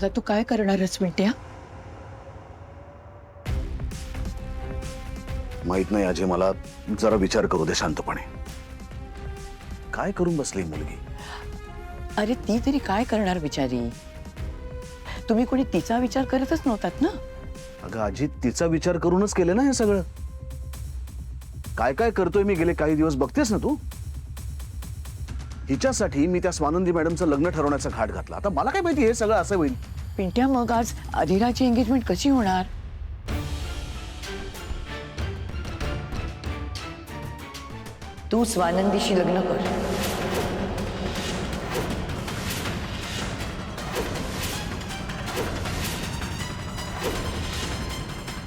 आता तू काय करणारच मिंट्या? माहित नाही अजय, मला जरा विचार करू दे शांतपणे. काय करून बसली मुलगी? अरे ती तरी काय करणार बिचारी? तुम्ही कोणी तिचा विचार करतच नव्हतात ना? अगं अजित, तिचा विचार करूनच केलं ना हे सगळं. काय काय करतोय मी गेले काही दिवस बघतेस ना तू. हिच्यासाठी मी त्या स्वानंदी मॅडमचं लग्न ठरवण्याचा घाट घातला. आता मला काय माहिती हे सगळं असं होईल. पिंट्या, मग आज अधिराची एंगेजमेंट कशी होणार? तू स्वानंदीशी लग्न कर.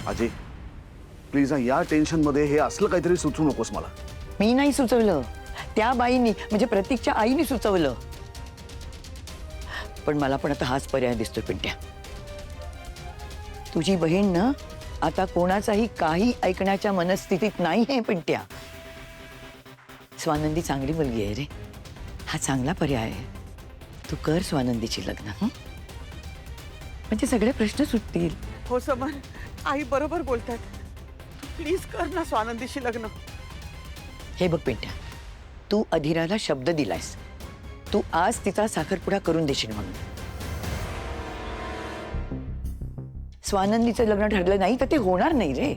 अजय प्लीज, या टेन्शन मध्ये हे असलं काहीतरी सुचवू नकोस मला. मी नाही सुचवलं, त्या बाईंनी म्हणजे प्रतीकच्या आईने सुचवलं. पण मला पण आता हाच पर्याय दिसतोय पिंट्या. तुझी बहीण ना आता कोणाचाही काही ऐकण्याच्या मनस्थितीत नाही आहे पिंट्या. स्वानंदी चांगली मुलगी आहे रे, हा चांगला पर्याय आहे. तू कर स्वानंदीची लग्न, म्हणजे सगळे प्रश्न सुटतील. हो समर, आई बरोबर बोलतात. प्लीज कर ना स्वानंदीशी लग्न. हे बघ पिंट्या, तू अधिराला शब्द दिलायस, तू आज तिचा साखरपुडा करून देशील म्हणून. स्वानंदीचं लग्न ठरलं नाही तर ते होणार नाही रे.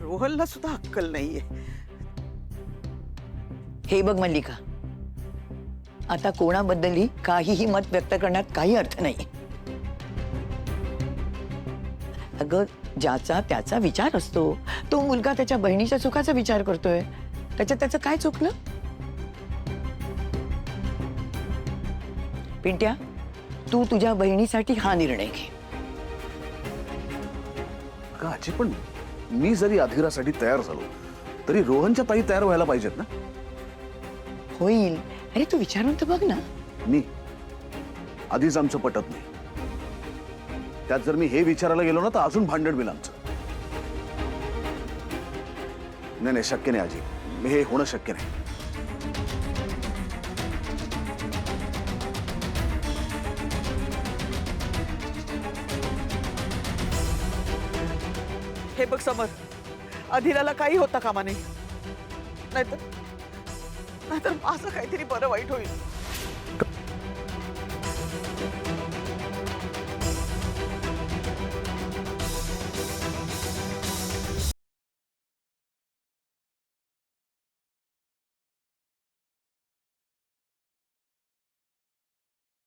रोहनला सुद्धा अक्कल नाहीये. हे बघ मल्लिका, आता कोणाबद्दलही काहीही मत व्यक्त करण्यात काही अर्थ नाही. अगं, ज्याचा त्याचा विचार असतो. तो मुलगा त्याच्या बहिणीच्या सुखाचा विचार करतोय, त्याचं काय चुकलं? पिंट्या, तू तुझ्या बहिणीसाठी हा निर्णय घे. का अजय, पण मी जरी अधिरासाठी तयार झालो तरी रोहनच्या ताई तयार व्हायला पाहिजेत ना. होईल. अरे तू विचारून तर बघ ना. मी आधीच आमचं पटत नाही. त्यात जर मी हे विचारायला गेलो ना तर अजून भांडण होईल आमचं. नाही नाही, शक्य नाही अजय, हे होणं शक्य नाही. हे बघ समर, अधिराला काही होता कामा नाही. नाहीतर असं काहीतरी बरं वाईट होईल.